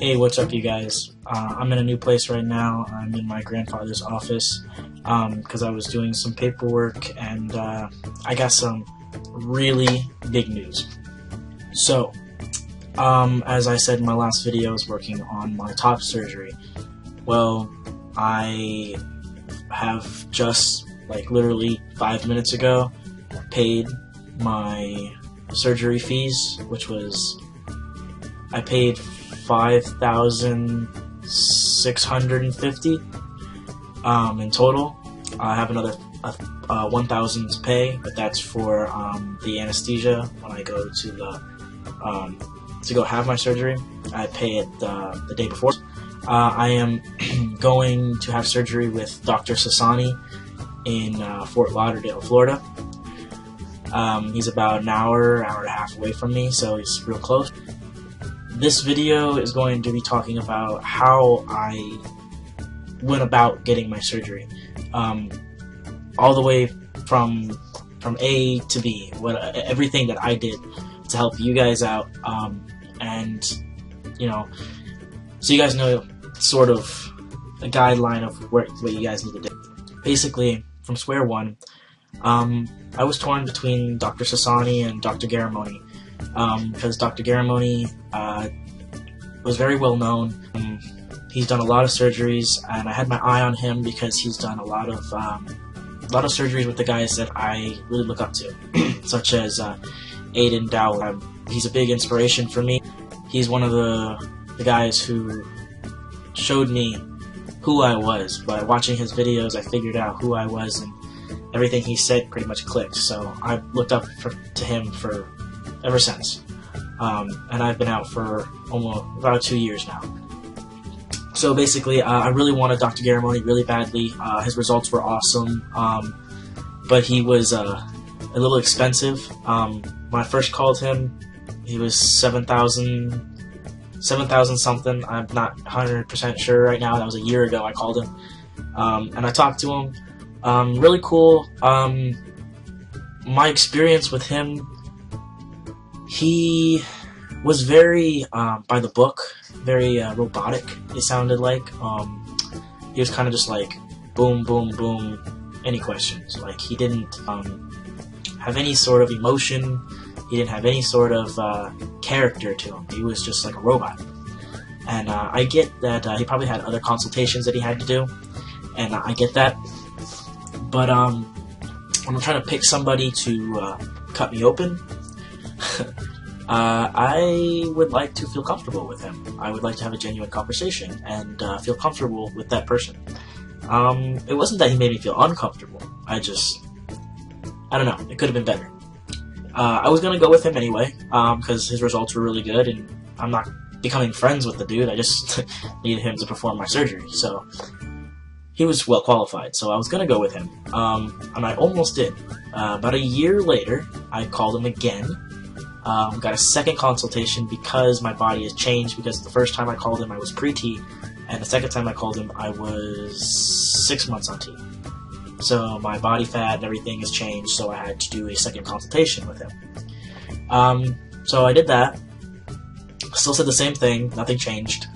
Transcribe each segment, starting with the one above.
Hey, what's up, you guys? I'm in a new place right now. I'm in my grandfather's office because I was doing some paperwork, and I got some really big news. So, as I said in my last video, I was working on my top surgery. Well, I have just, literally 5 minutes ago, paid my surgery fees, which was, I paid $5,650 in total. I have another 1,000 to pay, but that's for the anesthesia when I go to the to go have my surgery. I pay it the day before. I am going to have surgery with Dr. Sassani in Fort Lauderdale, Florida. He's about an hour and a half away from me, so he's real close. This video is going to be talking about how I went about getting my surgery, all the way from A to B, everything that I did to help you guys out, and so you guys know sort of a guideline of what you guys need to do. Basically, from square one, I was torn between Dr. Sassani and Dr. Guerra Murray. Because Dr. Guerra Murray was very well known. He's done a lot of surgeries, and I had my eye on him because he's done a lot of surgeries with the guys that I really look up to, such as Aiden Dowell. He's a big inspiration for me. He's one of the guys who showed me who I was. By watching his videos, I figured out who I was, and everything he said pretty much clicked. So I looked up to him for ever since, and I've been out for almost about 2 years now. So basically, I really wanted Dr. Guerra Murray really badly. His results were awesome, but he was a little expensive. When I first called him, he was $7,000 something. I'm not 100% sure right now. That was a year ago I called him, and I talked to him. Really cool. My experience with him, he was very by the book, very robotic, it sounded like. He was kind of just like boom, boom, boom, any questions. Like, he didn't have any sort of emotion, he didn't have any sort of character to him. He was just like a robot. And I get that he probably had other consultations that he had to do, and I get that. But when I'm trying to pick somebody to cut me open, I would like to feel comfortable with him. I would like to have a genuine conversation and feel comfortable with that person. It wasn't that he made me feel uncomfortable. I don't know. It could have been better. I was going to go with him anyway, because his results were really good, and I'm not becoming friends with the dude. I just needed him to perform my surgery. So he was well qualified, so I was going to go with him. And I almost did. About a year later, I called him again. Got a second consultation because my body has changed, because the first time I called him I was pre-T, and the second time I called him I was 6 months on T. So my body fat and everything has changed, so I had to do a second consultation with him. So I did that. Still said the same thing, nothing changed.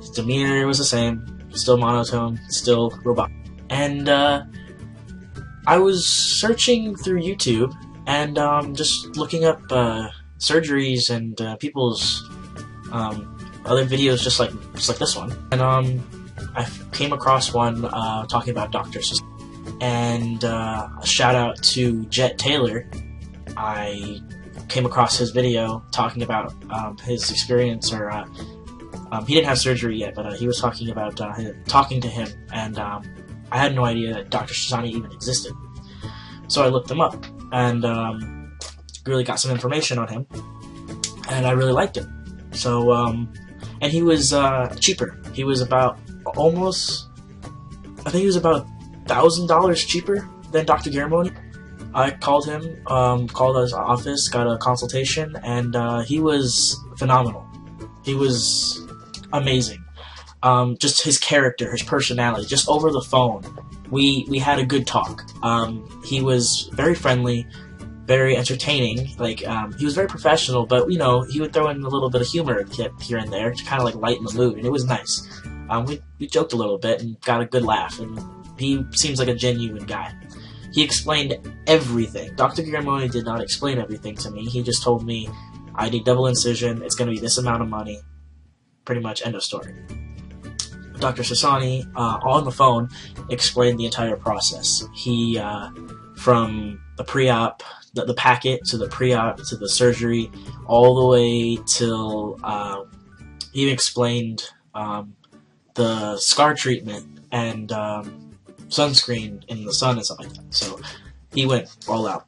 His demeanor was the same, still monotone, still robot. And I was searching through YouTube and just looking up surgeries and people's other videos just like this one. And I came across one talking about Dr. Sassani. And a shout out to Jet Taylor. I came across his video talking about his experience, or he didn't have surgery yet, but he was talking about talking to him, and I had no idea that Dr. Sassani even existed. So I looked him up, and really got some information on him, and I really liked it. So, and he was cheaper. He was about I think he was about $1,000 cheaper than Dr. Guerra Murray. I called him, called his office, got a consultation, and he was phenomenal. He was amazing. Just his character, his personality, just over the phone, we had a good talk. He was very friendly, very entertaining. Like, he was very professional, but, you know, he would throw in a little bit of humor here and there to kind of, like, lighten the mood, and it was nice. We joked a little bit and got a good laugh, and he seems like a genuine guy. He explained everything. Dr. Guerra Murray did not explain everything to me. He just told me, I need double incision, it's going to be this amount of money. Pretty much, end of story. Dr. Sassani, on the phone, explained the entire process. He, from the pre-op, the packet, to the pre-op, to the surgery, all the way till, he explained, the scar treatment, and, sunscreen in the sun and stuff like that. So, he went all out.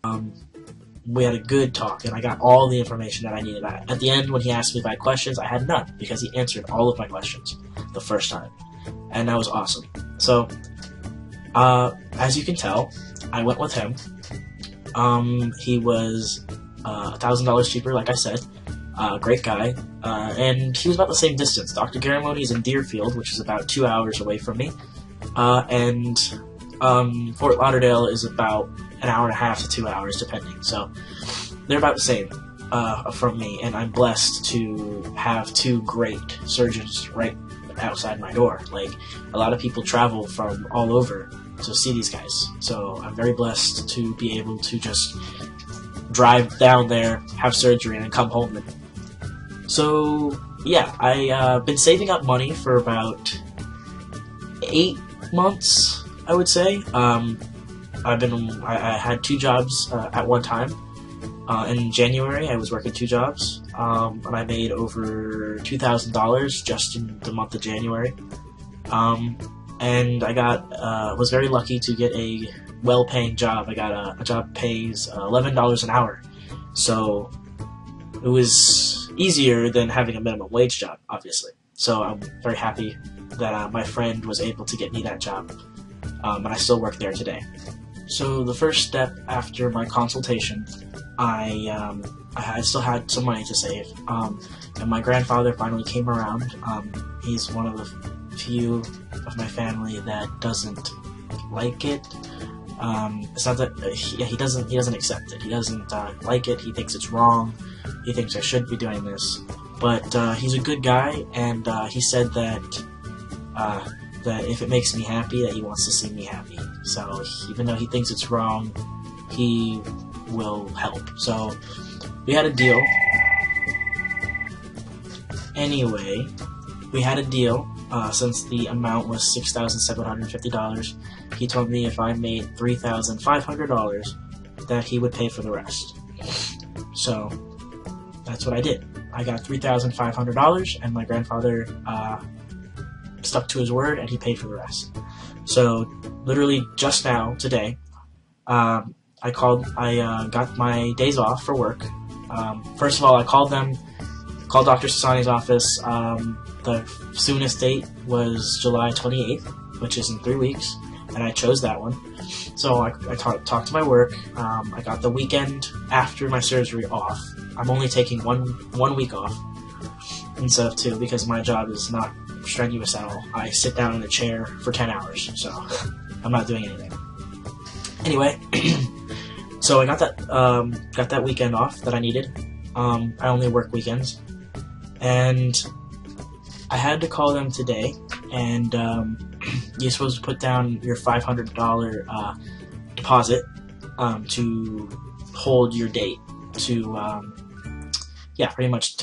We had a good talk, and I got all the information that I needed. At the end, when he asked me if I had questions, I had none, because he answered all of my questions the first time. And that was awesome. So, as you can tell, I went with him. He was $1,000 cheaper, like I said. Great guy. And he was about the same distance. Dr. Guerra Murray is in Deerfield, which is about 2 hours away from me. And Fort Lauderdale is about an hour and a half to 2 hours, depending. So they're about the same from me, and I'm blessed to have two great surgeons right outside my door. Like, a lot of people travel from all over to see these guys, so I'm very blessed to be able to just drive down there, have surgery, and then come home. So yeah, I've been saving up money for about 8 months, I would say. I had 2 jobs at one time. In January, I was working 2 jobs, and I made over $2,000 just in the month of January. And I was very lucky to get a well-paying job. I got a job pays $11 an hour, so it was easier than having a minimum wage job, obviously. So I'm very happy that my friend was able to get me that job, and I still work there today. So the first step after my consultation, I still had some money to save, and my grandfather finally came around. He's one of the few of my family that doesn't like it. It's not that he doesn't accept it. He doesn't like it. He thinks it's wrong. He thinks I should be doing this. But he's a good guy, and he said that if it makes me happy, that he wants to see me happy. So even though he thinks it's wrong, he will help. So we had a deal. Anyway, we had a deal. Since the amount was $6,750, he told me if I made $3,500, that he would pay for the rest. So that's what I did. I got $3,500, and my grandfather stuck to his word, and he paid for the rest. So literally just now, today, I got my days off for work. First of all, I called Dr. Sassani's office. The soonest date was July 28th, which is in 3 weeks, and I chose that one. So I talked to my work. I got the weekend after my surgery off. I'm only taking one week off instead of 2, because my job is not strenuous at all. I sit down in a chair for 10 hours, so I'm not doing anything. Anyway, so I got that weekend off that I needed. I only work weekends, and I had to call them today, and you're supposed to put down your $500 deposit to hold your date. Pretty much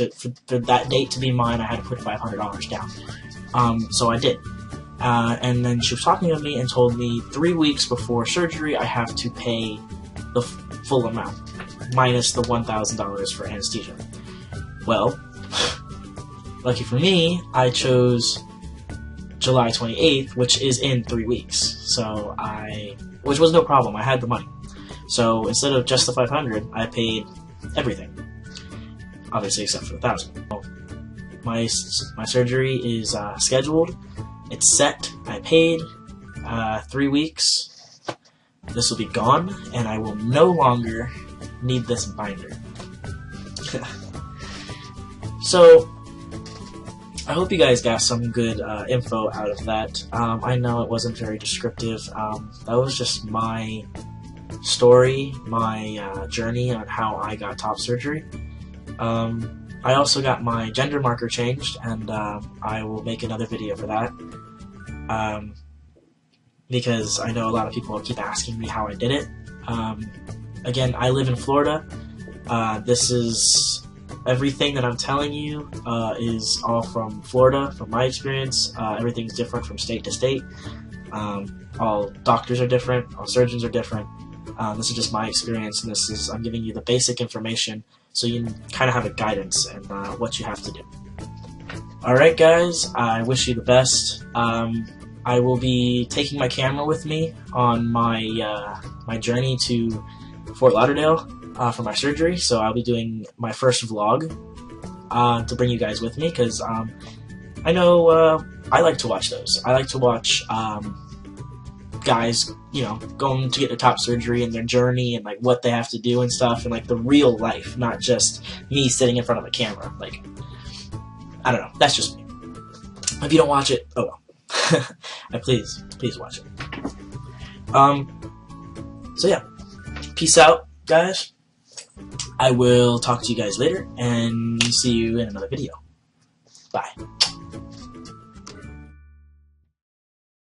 for that date to be mine, I had to put $500 down. So I did. And then she was talking to me and told me 3 weeks before surgery, I have to pay the full amount, minus the $1,000 for anesthesia. Well, lucky for me, I chose July 28th, which is in 3 weeks. Which was no problem. I had the money. So instead of just the $500, I paid everything. Obviously, except for the $1,000. My surgery is scheduled. It's set. I paid. 3 weeks. This will be gone, and I will no longer need this binder. So, I hope you guys got some good info out of that. I know it wasn't very descriptive. That was just my story, my journey on how I got top surgery. I also got my gender marker changed, and I will make another video for that. Because I know a lot of people keep asking me how I did it. Again, I live in Florida. This is everything that I'm telling you is all from Florida, from my experience. Everything's different from state to state. All doctors are different, all surgeons are different. This is just my experience, and I'm giving you the basic information so you can kind of have a guidance and what you have to do. Alright guys, I wish you the best. I will be taking my camera with me on my my journey to Fort Lauderdale for my surgery, so I'll be doing my first vlog to bring you guys with me, because I know I like to watch those. I like to watch guys, you know, going to get their top surgery and their journey and like what they have to do and stuff, and like the real life, not just me sitting in front of a camera. Like, I don't know, that's just me. If you don't watch it, oh well. Please watch it. So yeah, peace out, guys. I will talk to you guys later, and see you in another video. Bye.